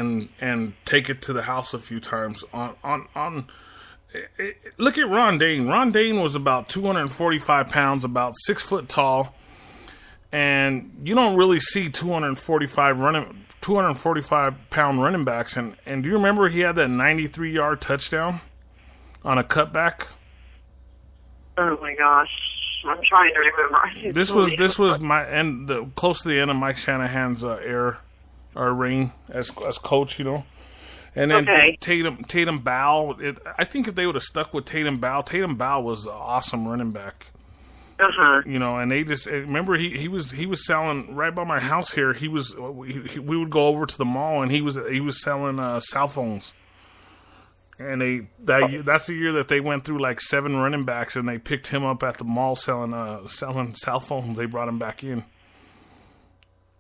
and take it to the house a few times. Look at Ron Dane. Ron Dane was about 245 pounds, about 6 foot tall, and you don't really see 245 pound running backs. And do you remember he had that 93-yard touchdown on a cutback? Oh my gosh, I'm trying to remember. This was close to the end of Mike Shanahan's reign as coach, you know. And then Tatum Bow. I think if they would have stuck with Tatum Bow was an awesome running back. You know, and they just remember he was selling right by my house here. We would go over to the mall and he was selling cell phones. And that's the year that they went through like 7 running backs, and they picked him up at the mall selling cell phones. They brought him back in.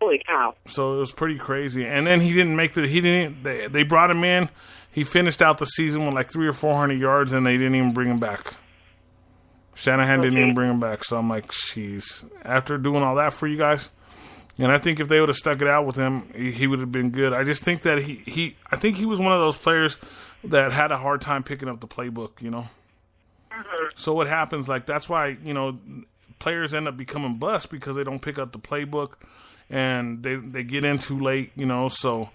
Holy cow! So it was pretty crazy. And then he didn't make they brought him in. He finished out the season with like 300 or 400 yards, and they didn't even bring him back. Shanahan didn't even bring him back. So I'm like, jeez. After doing all that for you guys, and I think if they would have stuck it out with him, he would have been good. I just think that I think he was one of those players that had a hard time picking up the playbook, you know. So what happens, like, that's why, you know, players end up becoming bust because they don't pick up the playbook and they get in too late, you know. So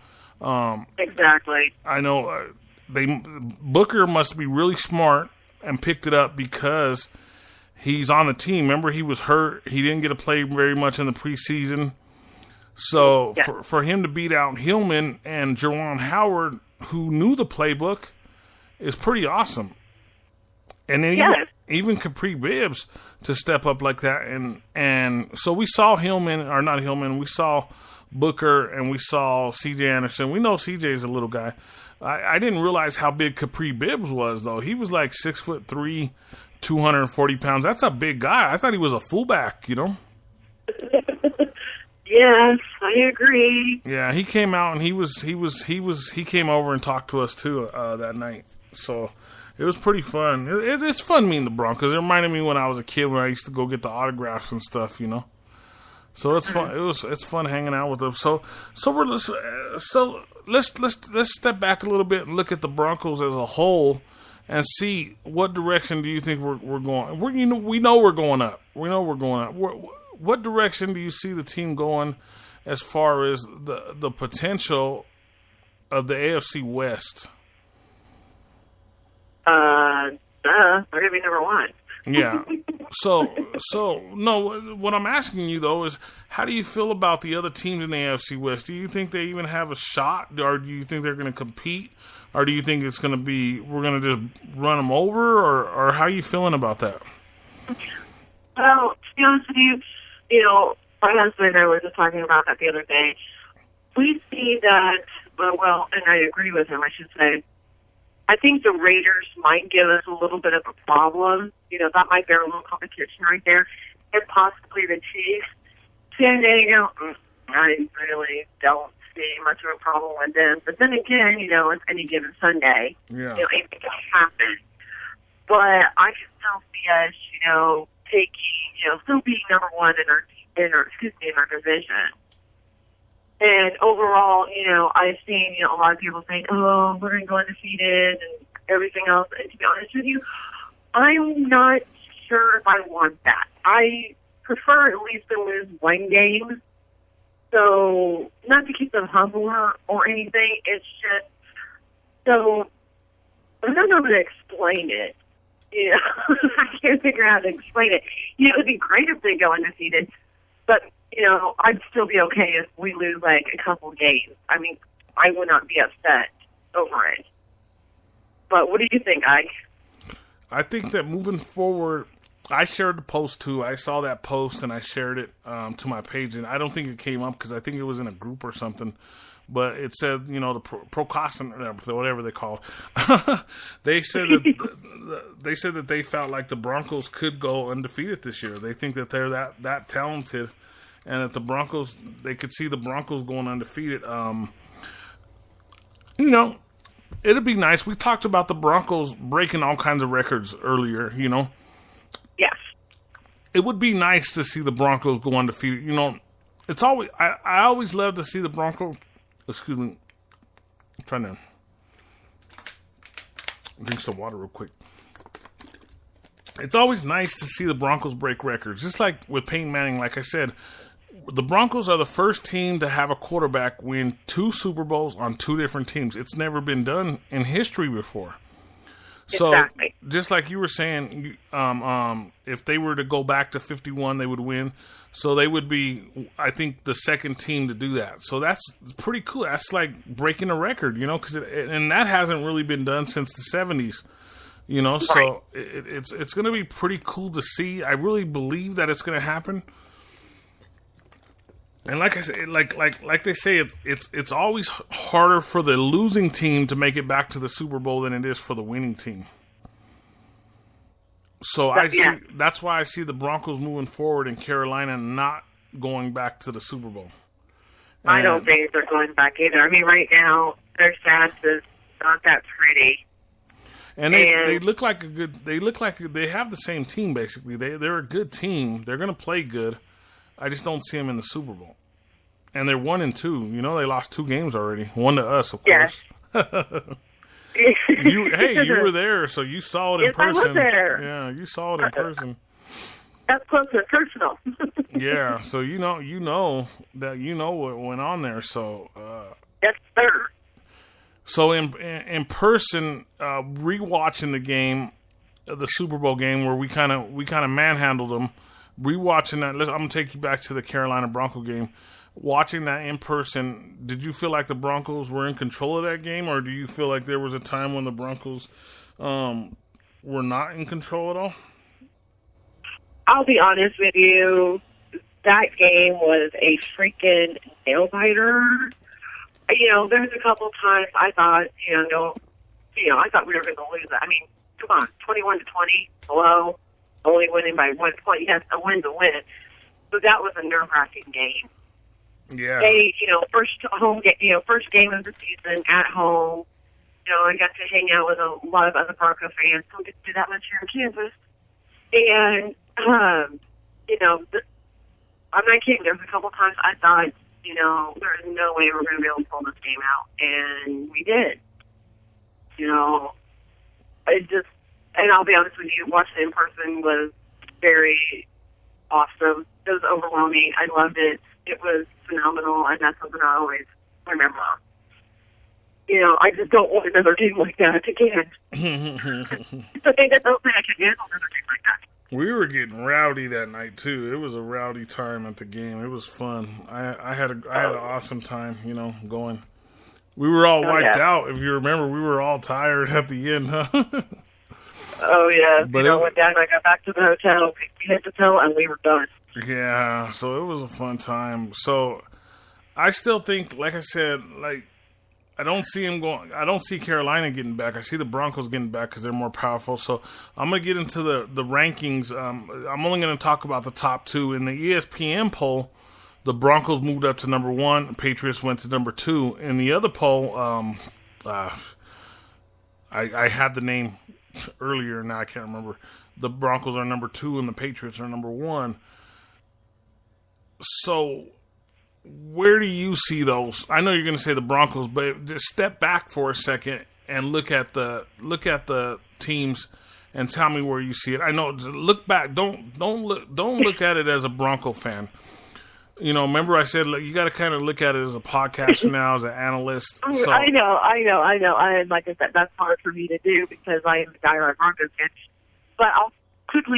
exactly. I know Booker must be really smart and picked it up because he's on the team. Remember, he was hurt. He didn't get to play very much in the preseason. So for him to beat out Hillman and Juwan Howard, who knew the playbook, is pretty awesome. And then even Capri Bibbs to step up like that. And so we saw we saw Booker and we saw C.J. Anderson. We know C.J.'s a little guy. I didn't realize how big Capri Bibbs was, though. He was like 6'3", 240 pounds. That's a big guy. I thought he was a fullback, you know? Yes, I agree. Yeah, he came out and he came over and talked to us too that night. So it was pretty fun. It's fun meeting the Broncos. It reminded me when I was a kid when I used to go get the autographs and stuff, you know. So it's fun. It's fun hanging out with them. So let's step back a little bit and look at the Broncos as a whole and see what direction do you think we're going. We know we're going up. We know we're going up. What direction do you see the team going as far as the potential of the AFC West? They're going to be number 1. Yeah. So no, what I'm asking you, though, is how do you feel about the other teams in the AFC West? Do you think they even have a shot, or do you think they're going to compete, or do you think it's going to be we're going to just run them over, or how are you feeling about that? Well, to be honest with you, you know, my husband and I were just talking about that the other day. We see that, well, and I agree with him, I should say. I think the Raiders might give us a little bit of a problem. You know, that might be a little competition right there. And possibly the Chiefs. San Diego, I really don't see much of a problem with them. But then again, you know, it's any given Sunday. Yeah. You know, anything can happen. But I can still see us, you know, still being number 1 in our division. And overall, you know, I've seen, you know, a lot of people saying, oh, we're going to go undefeated and everything else. And to be honest with you, I'm not sure if I want that. I prefer at least to lose one game. So, not to keep them humble or anything, it's just, so, I don't know how to explain it. You know, I can't figure out how to explain it. You know, it would be great if they go undefeated, but, you know, I'd still be okay if we lose, like, a couple games. I mean, I would not be upset over it. But what do you think, Ike? I think that moving forward, I shared the post, too. I saw that post, and I shared it to my page, and I don't think it came up because I think it was in a group or something. But it said, you know, the procrastinator, whatever they call it. they said that they felt like the Broncos could go undefeated this year. They think that they're that talented, and that the Broncos, they could see the Broncos going undefeated. You know, it'd be nice. We talked about the Broncos breaking all kinds of records earlier, you know. Yes. It would be nice to see the Broncos go undefeated. You know, it's always I always love to see the Broncos. Excuse me. I'm trying to drink some water real quick. It's always nice to see the Broncos break records. Just like with Peyton Manning, like I said, the Broncos are the first team to have a quarterback win 2 Super Bowls on 2 different teams. It's never been done in history before. So, exactly. Just like you were saying, if they were to go back to 51, they would win. So they would be, I think, the second team to do that. So that's pretty cool. That's like breaking a record, you know, and that hasn't really been done since the 70s, you know. So right. it's going to be pretty cool to see. I really believe that it's going to happen. And like I said, like they say, it's always harder for the losing team to make it back to the Super Bowl than it is for the winning team. So that's why I see the Broncos moving forward and Carolina not going back to the Super Bowl. And I don't think they're going back either. I mean, right now their stats is not that pretty. And they look like a good. They look like they have the same team basically. They're a good team. They're going to play good. I just don't see them in the Super Bowl. And they're 1-2. You know, they lost 2 games already. 1 to us, of course. You were there, so you saw it in person. I was there. Yeah, you saw it in person. That's close and personal. Yeah, so you know what went on there. So yes, sir. So in person, rewatching the game, the Super Bowl game, where we kind of manhandled them. Rewatching that, I'm gonna take you back to the Carolina Bronco game. Watching that in person, did you feel like the Broncos were in control of that game, or do you feel like there was a time when the Broncos were not in control at all? I'll be honest with you, that game was a freaking nail biter. You know, there's a couple times I thought, I thought we were going to lose it. I mean, come on, 21-20, hello, only winning by 1 point. Yes, a win's a win. So that was a nerve-wracking game. Yeah. They, first game of the season at home. I got to hang out with a lot of other Bronco fans. Don't get to do that much here in Kansas. And, I'm not kidding. There was a couple times I thought, there's no way we're going to be able to pull this game out. And we did. And I'll be honest with you, watching it in person was very awesome. It was overwhelming. I loved it. It was phenomenal, and that's something I always remember. I just don't want another game like that again. I think that's something I can handle another game like that. We were getting rowdy that night too. It was a rowdy time at the game. It was fun. I had an awesome time. Going. We were all wiped out. If you remember, we were all tired at the end, huh? Oh yeah. But went down. I got back to the hotel. We hit the hotel, and we were done. Yeah, so it was a fun time. So I still think, like I said, I don't see Carolina getting back. I see the Broncos getting back because they're more powerful. So I'm going to get into the rankings. I'm only going to talk about the top 2. In the ESPN poll, the Broncos moved up to number 1. The Patriots went to number 2. In the other poll, I had the name earlier, now I can't remember. The Broncos are number 2 and the Patriots are number 1. So, where do you see those? I know you're going to say the Broncos, but just step back for a second and look at the teams and tell me where you see it. I know. Look back. Don't look at it as a Bronco fan. Remember I said you got to kind of look at it as a podcaster now, as an analyst. So, I know. And like I said, that's hard for me to do because I am a diehard Broncos fan. But first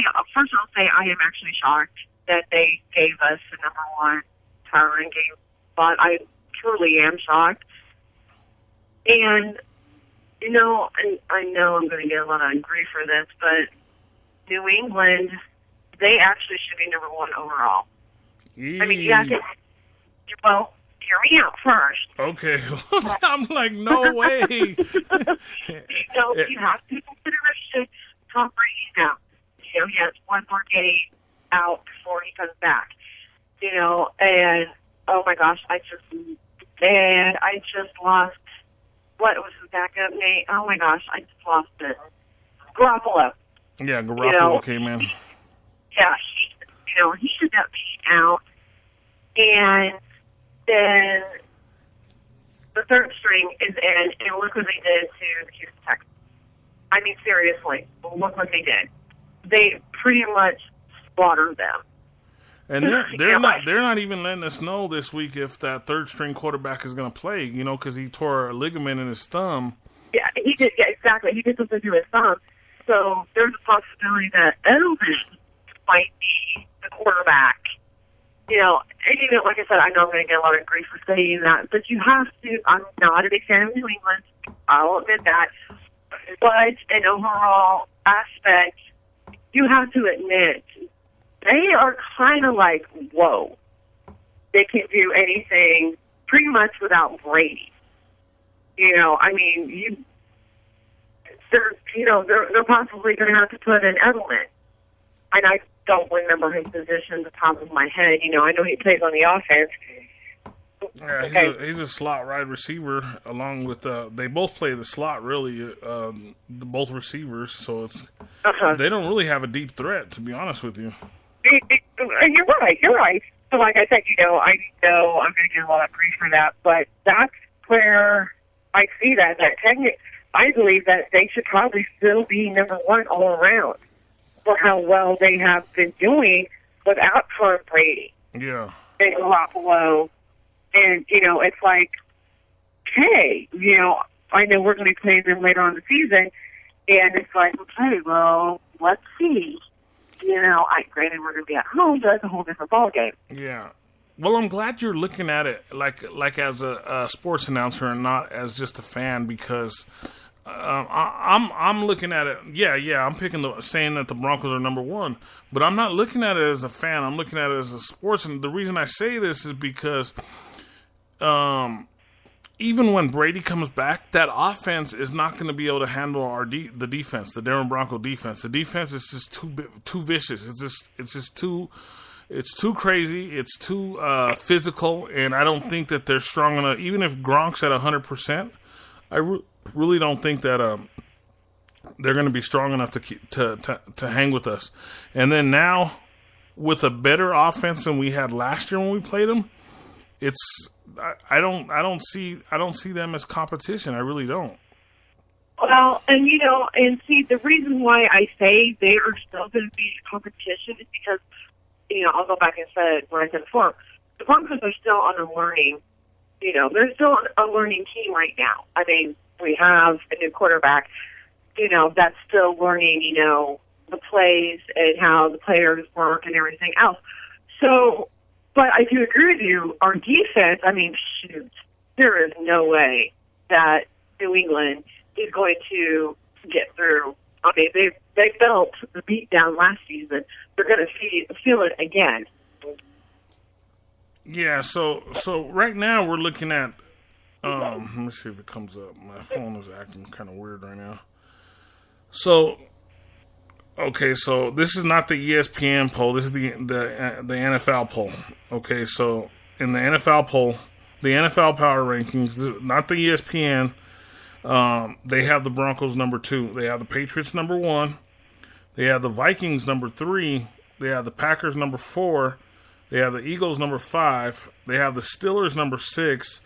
I'll say I am actually shocked that they gave us the number 1 power ranking, but I truly am shocked. And, and I know I'm going to get a lot of grief for this, but New England, they actually should be number 1 overall. I mean, you have to, well, hear me out first. Okay. I'm like, no way. You have to consider Tom Brady now. He has one more game out before he comes back. And oh my gosh, I just lost. What was the backup name? Oh my gosh, I just lost it. Garoppolo. Yeah, Garoppolo came in. Yeah, he should not be out. And then the third string is in, and look what they did to the Houston Texans. I mean, seriously, look what they did. They pretty much slaughtered them. And they're not even letting us know this week if that third string quarterback is going to play. You know, because he tore a ligament in his thumb. Yeah, he did. Yeah, exactly. He did something to his thumb. So there's a possibility that Edelman might be the quarterback. You know, and you know, like I said, I know I'm going to get a lot of grief for saying that, but you have to. I'm not a big fan of New England. I'll admit that. But in overall aspect, you have to admit they are kind of like, whoa. They can do anything pretty much without Brady. You know, I mean, they're possibly going to have to put in Edelman. And I don't remember his position at the top of my head. You know, I know he plays on the offense. Yeah, he's a slot wide receiver along with they both play the slot really, both receivers. So it's they don't really have a deep threat, to be honest with you. You're right. So like I said, I know I'm going to get a lot of grief for that, but that's where I see that I believe that they should probably still be number one all around for how well they have been doing without Tom Brady. Yeah. And Garoppolo. And, you know, it's like, hey, you know, I know we're going to be playing them later on in the season, and it's like, okay, well, let's see. You know, granted we're going to be at home, but that's a whole different ballgame. Yeah. Well, I'm glad you're looking at it like as a sports announcer and not as just a fan, because I'm looking at it. Yeah. I'm saying that the Broncos are number one, but I'm not looking at it as a fan. I'm looking at it as a sports. And the reason I say this is because even when Brady comes back, that offense is not going to be able to handle the defense, the Denver Bronco defense. The defense is just too vicious. It's just too crazy. It's too physical, and I don't think that they're strong enough. Even if Gronk's at 100%, I really don't think that they're going to be strong enough to hang with us. And then now, with a better offense than we had last year when we played them, I don't see them as competition. I really don't. Well, and you know, and see, the reason why I say they are still going to be competition is because, you know, I'll go back and say what I said before. The Broncos are still on a learning. You know, they're still a learning team right now. I mean, we have a new quarterback, you know, that's still learning, you know, the plays and how the players work and everything else. So, but I do agree with you. Our defense, I mean, shoot, there is no way that New England is going to get through. I mean, they felt the beat down last season. They're going to feel it again. Yeah, so right now we're looking at let me see if it comes up. My phone is acting kind of weird right now. So, okay, so this is not the ESPN poll. This is the NFL poll. Okay, so in the NFL poll, the NFL Power Rankings, not the ESPN, they have the Broncos number 2. They have the Patriots number 1. They have the Vikings number 3. They have the Packers number 4. They have the Eagles number 5. They have the Steelers number 6.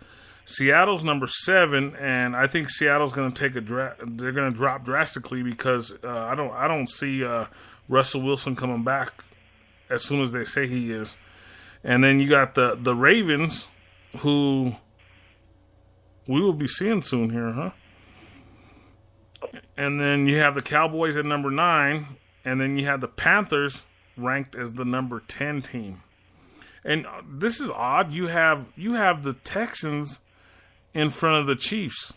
Seattle's number 7, and I think Seattle's going to take they're going to drop drastically because I don't see Russell Wilson coming back as soon as they say he is. And then you got the Ravens, who we will be seeing soon here, huh? And then you have the Cowboys at number 9, and then you have the Panthers ranked as the number 10 team. And this is odd. You have the Texans in front of the Chiefs.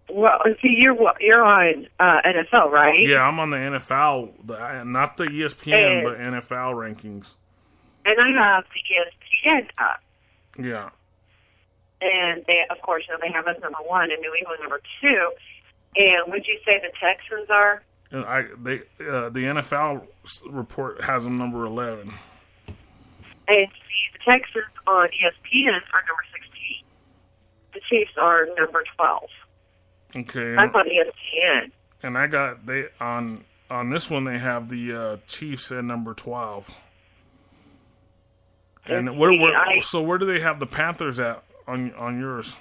Well, see, you're on NFL, right? Yeah, I'm on the NFL, not the ESPN, but NFL rankings. And I have the ESPN up. Yeah. And they, of course, you know, they have us number 1 and New England number 2. And would you say the Texans are? The NFL report has them number 11. And see, the Texans on ESPN are number 16. The Chiefs are number 12. Okay. I'm on ESPN. And I got on this one they have the Chiefs at number 12. And where do they have the Panthers at on yours?